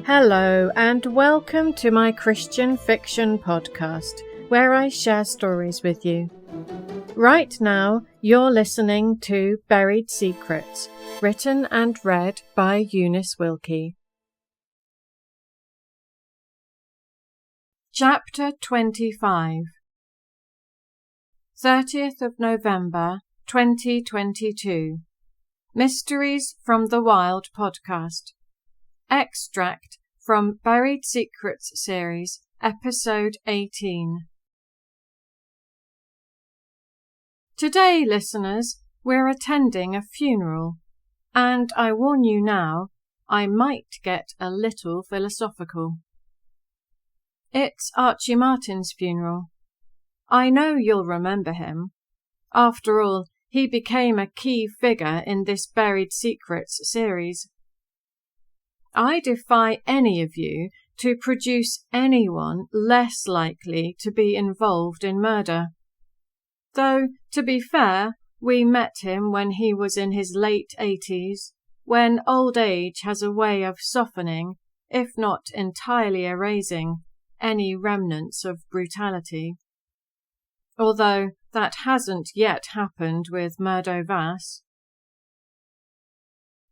Hello and welcome to my Christian fiction podcast, where I share stories with you. Right now, you're listening to Buried Secrets, written and read by Eunice Wilkie. Chapter 25 30th of November, 2022. Mysteries from the Wild podcast. Extract from Buried Secrets series, episode 18. Today, listeners, we're attending a funeral, and I warn you now, I might get a little philosophical. It's Archie Martin's funeral. I know you'll remember him. After all, he became a key figure in this Buried Secrets series. I defy any of you to produce anyone less likely to be involved in murder. Though, to be fair, we met him when he was in his late 80s, when old age has a way of softening, if not entirely erasing, any remnants of brutality. Although that hasn't yet happened with Murdo Vass.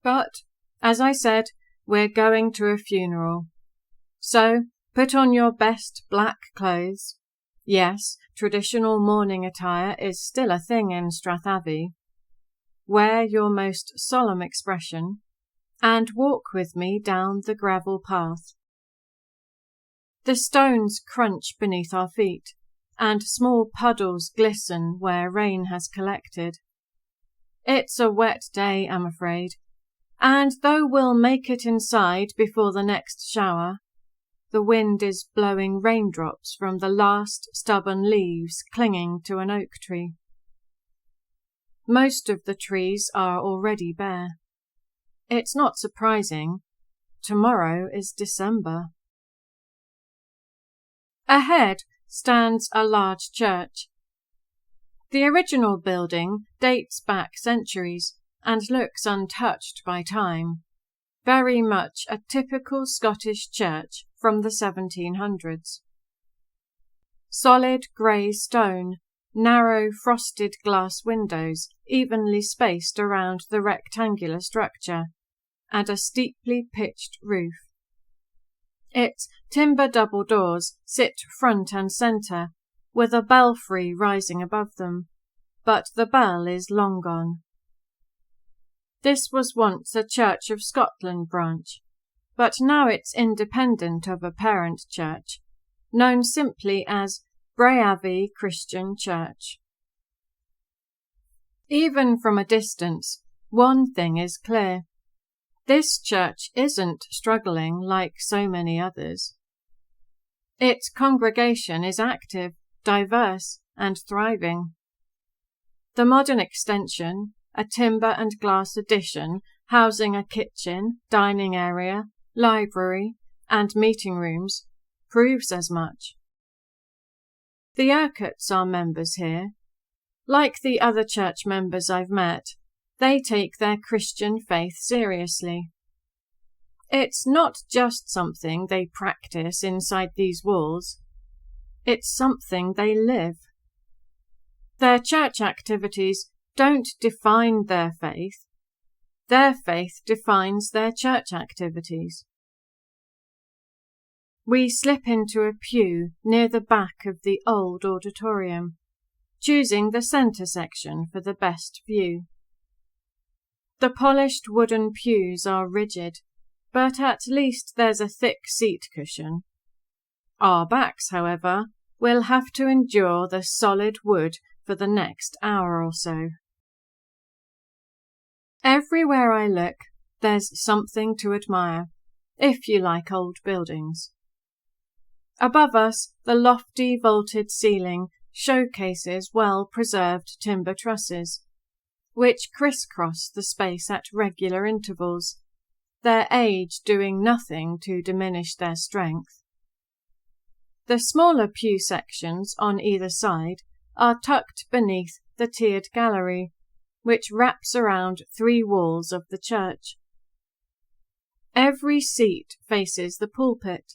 But, as I said, we're going to a funeral. So, put on your best black clothes. Yes, traditional mourning attire is still a thing in Strathavie. Wear your most solemn expression, and walk with me down the gravel path. The stones crunch beneath our feet, and small puddles glisten where rain has collected. It's a wet day, I'm afraid, and though we'll make it inside before the next shower, the wind is blowing raindrops from the last stubborn leaves clinging to an oak tree. Most of the trees are already bare. It's not surprising. Tomorrow is December. Ahead stands a large church. The original building dates back centuries and looks untouched by time, very much a typical Scottish church from the 1700s. Solid grey stone, narrow frosted glass windows evenly spaced around the rectangular structure, and a steeply pitched roof. Its timber double doors sit front and centre, with a belfry rising above them, but the bell is long gone. This was once a Church of Scotland branch, but now it's independent of a parent church, known simply as Strathavie Christian Church. Even from a distance, one thing is clear. This church isn't struggling like so many others. Its congregation is active, diverse, and thriving. The modern extension, a timber and glass addition housing a kitchen, dining area, library, and meeting rooms, proves as much. The Urquharts are members here. Like the other church members I've met, they take their Christian faith seriously. It's not just something they practice inside these walls. It's something they live. Their church activities don't define their faith. Their faith defines their church activities. We slip into a pew near the back of the old auditorium, choosing the centre section for the best view. The polished wooden pews are rigid, but at least there's a thick seat cushion. Our backs, however, will have to endure the solid wood for the next hour or so. Everywhere I look, there's something to admire, if you like old buildings. Above us, the lofty vaulted ceiling showcases well-preserved timber trusses, which criss-cross the space at regular intervals, their age doing nothing to diminish their strength. The smaller pew sections on either side are tucked beneath the tiered gallery, which wraps around 3 walls of the church. Every seat faces the pulpit,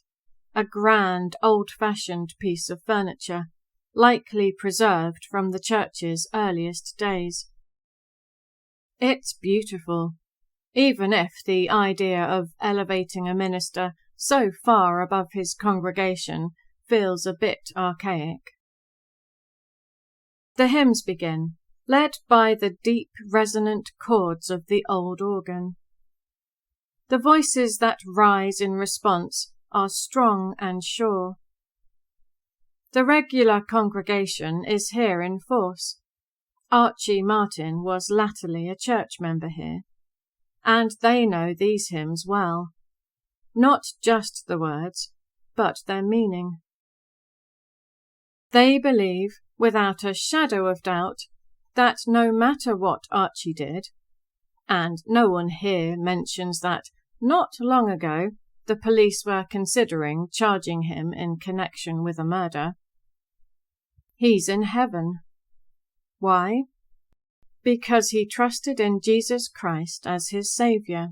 a grand old-fashioned piece of furniture, likely preserved from the church's earliest days. It's beautiful, even if the idea of elevating a minister so far above his congregation feels a bit archaic. The hymns begin, led by the deep resonant chords of the old organ. The voices that rise in response are strong and sure. The regular congregation is here in force. Archie Martin was latterly a church member here, and they know these hymns well. Not just the words, but their meaning. They believe, without a shadow of doubt, that no matter what Archie did, and no one here mentions that not long ago the police were considering charging him in connection with a murder, he's in heaven. Why? Because he trusted in Jesus Christ as his Saviour.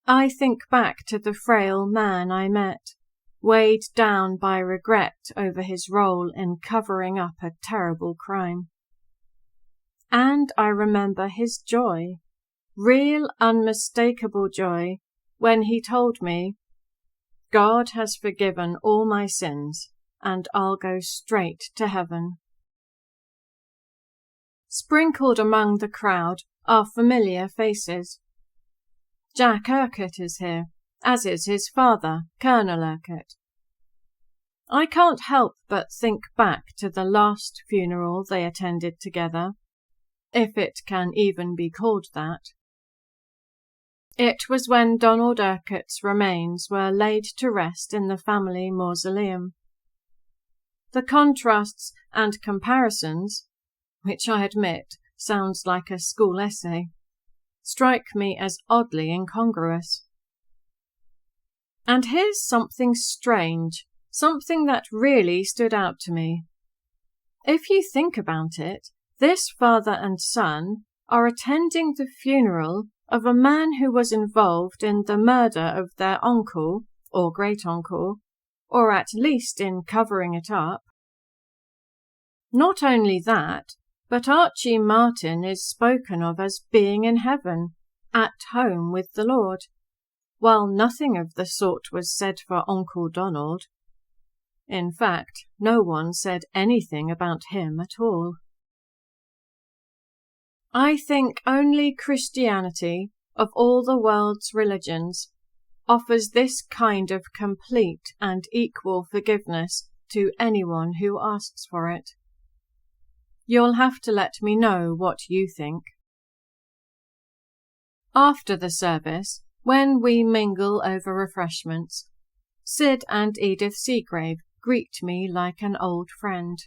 I think back to the frail man I met, weighed down by regret over his role in covering up a terrible crime. And I remember his joy, real unmistakable joy, when he told me, "God has forgiven all my sins, and I'll go straight to heaven." Sprinkled among the crowd are familiar faces. Jack Urquhart is here, as is his father, Colonel Urquhart. I can't help but think back to the last funeral they attended together, if it can even be called that. It was when Donald Urquhart's remains were laid to rest in the family mausoleum. The contrasts and comparisons, which I admit sounds like a school essay, strike me as oddly incongruous. And here's something strange, something that really stood out to me. If you think about it, this father and son are attending the funeral of a man who was involved in the murder of their uncle or great-uncle, or at least in covering it up. Not only that, but Archie Martin is spoken of as being in heaven, at home with the Lord, while nothing of the sort was said for Uncle Donald. In fact, no one said anything about him at all. I think only Christianity, of all the world's religions, offers this kind of complete and equal forgiveness to anyone who asks for it. You'll have to let me know what you think. After the service, when we mingle over refreshments, Sid and Edith Seagrave greet me like an old friend.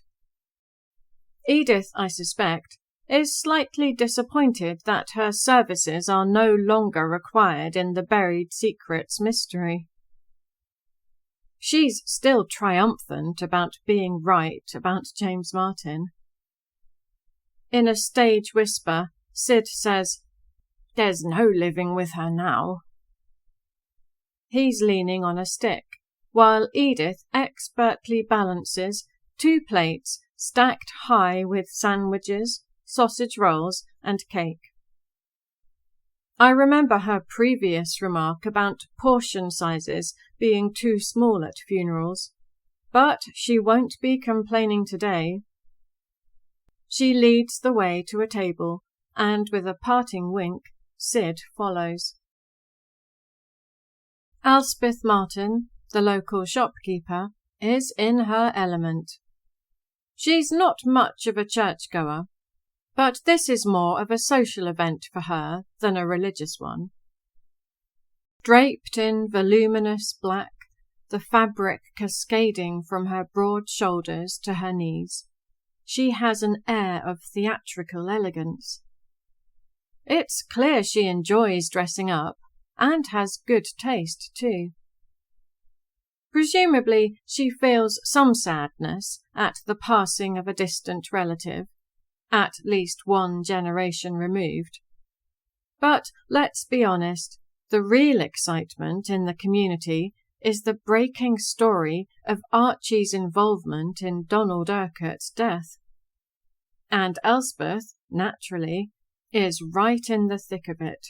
Edith, I suspect, is slightly disappointed that her services are no longer required in the Buried Secrets mystery. She's still triumphant about being right about James Martin. In a stage whisper, Sid says, "There's no living with her now." He's leaning on a stick, while Edith expertly balances 2 plates stacked high with sandwiches, sausage rolls, and cake. I remember her previous remark about portion sizes being too small at funerals, but she won't be complaining today. She leads the way to a table, and with a parting wink, Sid follows. Elspeth Martin, the local shopkeeper, is in her element. She's not much of a churchgoer, but this is more of a social event for her than a religious one. Draped in voluminous black, the fabric cascading from her broad shoulders to her knees, she has an air of theatrical elegance. It's clear she enjoys dressing up, and has good taste too. Presumably she feels some sadness at the passing of a distant relative, at least 1 generation removed. But let's be honest, The real excitement in the community is the breaking story of Archie's involvement in Donald Urquhart's death. And Elspeth, naturally, is right in the thick of it.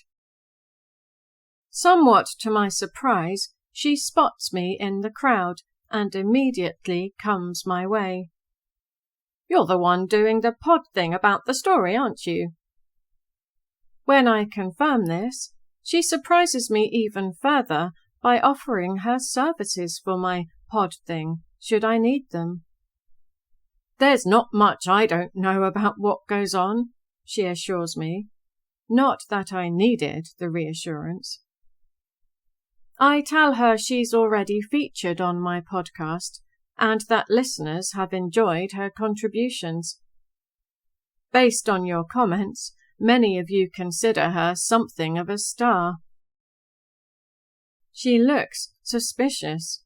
Somewhat to my surprise, she spots me in the crowd and immediately comes my way. "You're the one doing the pod thing about the story, aren't you?" When I confirm this, she surprises me even further by offering her services for my pod thing, should I need them. "There's not much I don't know about what goes on," she assures me. Not that I needed the reassurance. I tell her she's already featured on my podcast and that listeners have enjoyed her contributions. Based on your comments, many of you consider her something of a star. She looks suspicious.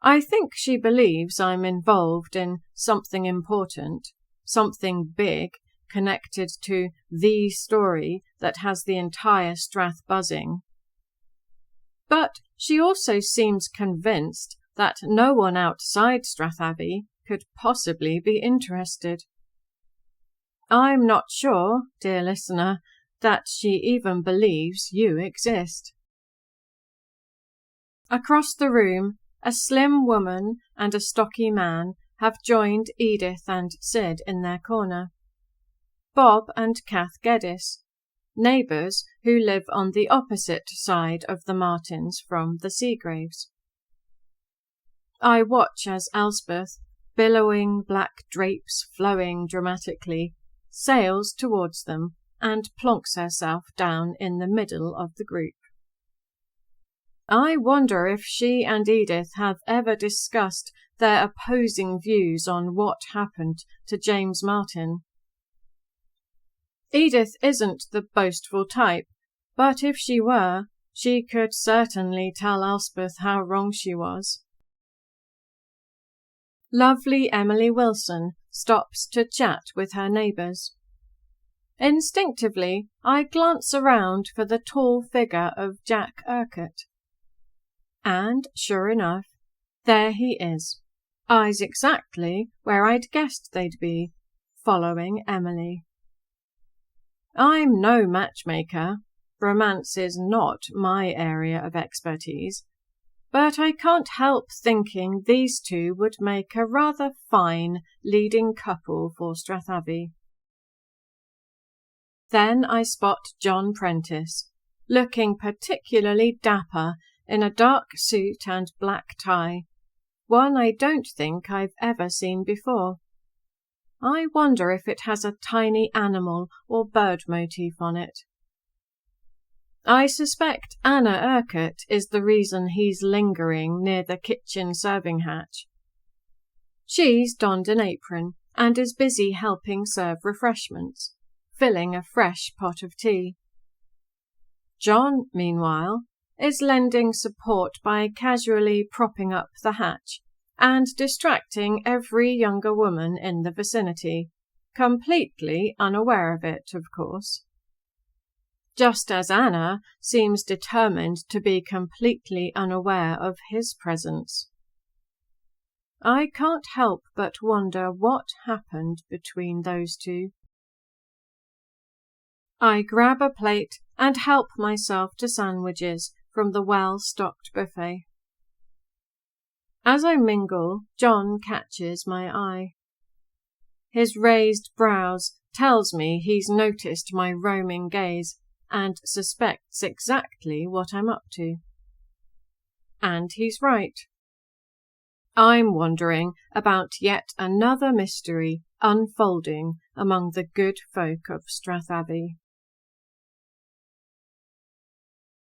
I think she believes I'm involved in something important, something big, connected to the story that has the entire Strath buzzing. But she also seems convinced that no one outside Strathavie could possibly be interested. I'm not sure, dear listener, that she even believes you exist. Across the room, a slim woman and a stocky man have joined Edith and Sid in their corner. Bob and Kath Geddes, neighbours who live on the opposite side of the Martins from the Seagraves. I watch as Elspeth, billowing black drapes flowing dramatically, sails towards them and plonks herself down in the middle of the group. I wonder if she and Edith have ever discussed their opposing views on what happened to James Martin. Edith isn't the boastful type, but if she were, she could certainly tell Elspeth how wrong she was. Lovely Emily Wilson stops to chat with her neighbours. Instinctively, I glance around for the tall figure of Jack Urquhart. And, sure enough, there he is, eyes exactly where I'd guessed they'd be, following Emily. I'm no matchmaker, romance is not my area of expertise, but I can't help thinking these two would make a rather fine leading couple for Strathavie. Then I spot John Prentice, looking particularly dapper in a dark suit and black tie, one I don't think I've ever seen before. I wonder if it has a tiny animal or bird motif on it. I suspect Anna Urquhart is the reason he's lingering near the kitchen serving hatch. She's donned an apron and is busy helping serve refreshments, filling a fresh pot of tea. John, meanwhile, is lending support by casually propping up the hatch and distracting every younger woman in the vicinity, completely unaware of it, of course. Just as Anna seems determined to be completely unaware of his presence. I can't help but wonder what happened between those two. I grab a plate and help myself to sandwiches from the well-stocked buffet. As I mingle, John catches my eye. His raised brows tells me he's noticed my roaming gaze and suspects exactly what I'm up to. And he's right. I'm wondering about yet another mystery unfolding among the good folk of Strathavie.